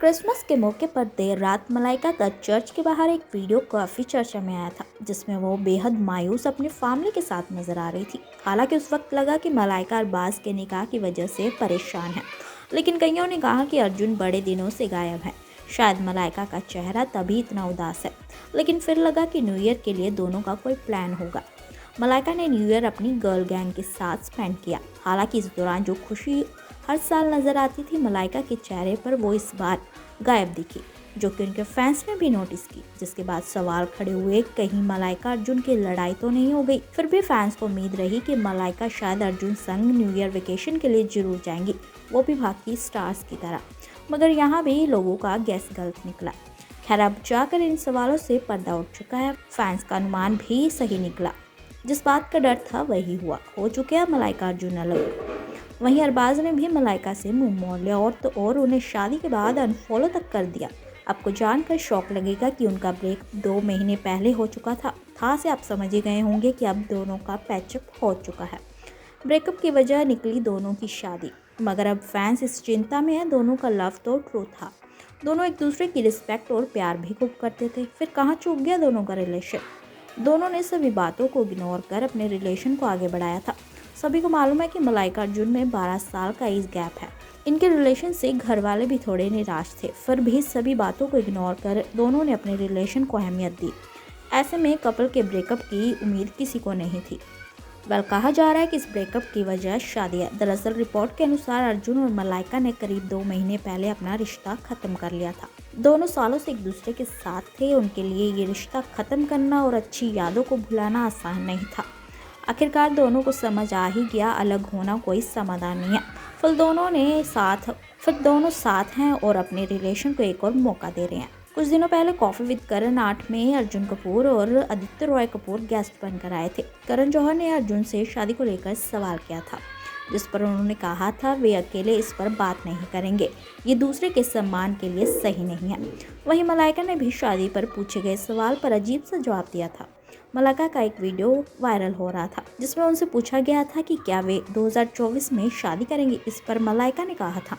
Christmas के मौके पर देर रात मलाइका का चर्च के बाहर एक वीडियो काफ़ी चर्चा में आया था, जिसमें वो बेहद मायूस अपनी फैमिली के साथ नजर आ रही थी। हालांकि उस वक्त लगा कि मलाइका अरबाज के निकाह की वजह से परेशान है, लेकिन कईयों ने कहा कि अर्जुन बड़े दिनों से गायब है। शायद मलाइका का चेहरा तभी इतना उदास है, लेकिन फिर लगा कि न्यू ईयर के लिए दोनों का कोई प्लान होगा। मलाइका ने न्यू ईयर अपनी गर्ल गैंग के साथ स्पेंड किया। हालांकि इस दौरान जो खुशी हर साल नजर आती थी मलाइका के चेहरे पर, वो इस बार गायब दिखी, जो कि उनके फैंस ने भी नोटिस की। जिसके बाद सवाल खड़े हुए, कहीं मलाइका अर्जुन की लड़ाई तो नहीं हो गई। फिर भी फैंस को उम्मीद रही कि मलाइका शायद अर्जुन संग न्यू ईयर वेकेशन के लिए जरूर जाएंगी, वो भी बाकी स्टार्स की तरह। मगर यहाँ भी लोगों का गैस गलत निकला। खैर, अब जाकर इन सवालों से पर्दा उठ चुका है। फैंस का अनुमान भी सही निकला। जिस बात का डर था वही हुआ। हो चुके हैं मलाइका अर्जुन अलग। वहीं अरबाज ने भी मलाइका से मुंह मोड़ लिया और उन्हें शादी के बाद अनफॉलो तक कर दिया। आपको जानकर शौक लगेगा कि उनका ब्रेक 2 महीने पहले हो चुका था से आप समझ ही गए होंगे कि अब दोनों का पैचअप हो चुका है। ब्रेकअप की वजह निकली दोनों की शादी, मगर अब फैंस इस चिंता में है। दोनों का लव तो ट्रू था, दोनों एक दूसरे की रिस्पेक्ट और प्यार भी खूब करते थे। फिर कहाँ चूक गया दोनों का रिलेशन। दोनों ने सभी बातों को इग्नोर कर अपने रिलेशन को आगे बढ़ाया था। सभी को मालूम है कि मलाइका अर्जुन में 12 साल का एज गैप है। इनके रिलेशन से घर वाले भी थोड़े निराश थे, फिर भी सभी बातों को इग्नोर कर दोनों ने अपने रिलेशन को अहमियत दी। ऐसे में कपल के ब्रेकअप की उम्मीद किसी को नहीं थी। कहा जा रहा है कि इस ब्रेकअप की वजह शादी है। दरअसल रिपोर्ट के अनुसार अर्जुन और मलाइका ने करीब 2 महीने पहले अपना रिश्ता खत्म कर लिया था। दोनों सालों से एक दूसरे के साथ थे। उनके लिए ये रिश्ता खत्म करना और अच्छी यादों को भुलाना आसान नहीं था। आखिरकार दोनों को समझ आ ही गया, अलग होना कोई समाधान नहीं है। फिर दोनों साथ हैं और अपने रिलेशन को एक और मौका दे रहे हैं। कुछ दिनों पहले कॉफी विद करण 8 में अर्जुन कपूर और आदित्य रॉय कपूर गेस्ट बनकर आए थे। करण जौहर ने अर्जुन से शादी को लेकर सवाल किया था, जिस पर उन्होंने कहा था वे अकेले इस पर बात नहीं करेंगे, ये दूसरे के सम्मान के लिए सही नहीं है। वहीं मलाइका ने भी शादी पर पूछे गए सवाल पर अजीब सा जवाब दिया था। मलाइका का एक वीडियो वायरल हो रहा था, जिसमें उनसे पूछा गया था कि क्या वे 2024 में शादी करेंगे। इस पर मलाइका ने कहा था,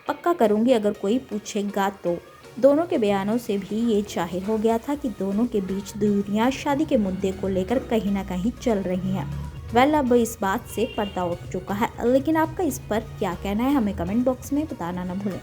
पक्का करूंगी अगर कोई पूछेगा तो। दोनों के बयानों से भी ये जाहिर हो गया था कि दोनों के बीच दुनिया शादी के मुद्दे को लेकर कहीं ना कहीं चल रही है। अब इस बात से पर्दा उठ चुका है, लेकिन आपका इस पर क्या कहना है हमें कमेंट बॉक्स में बताना न भूलें।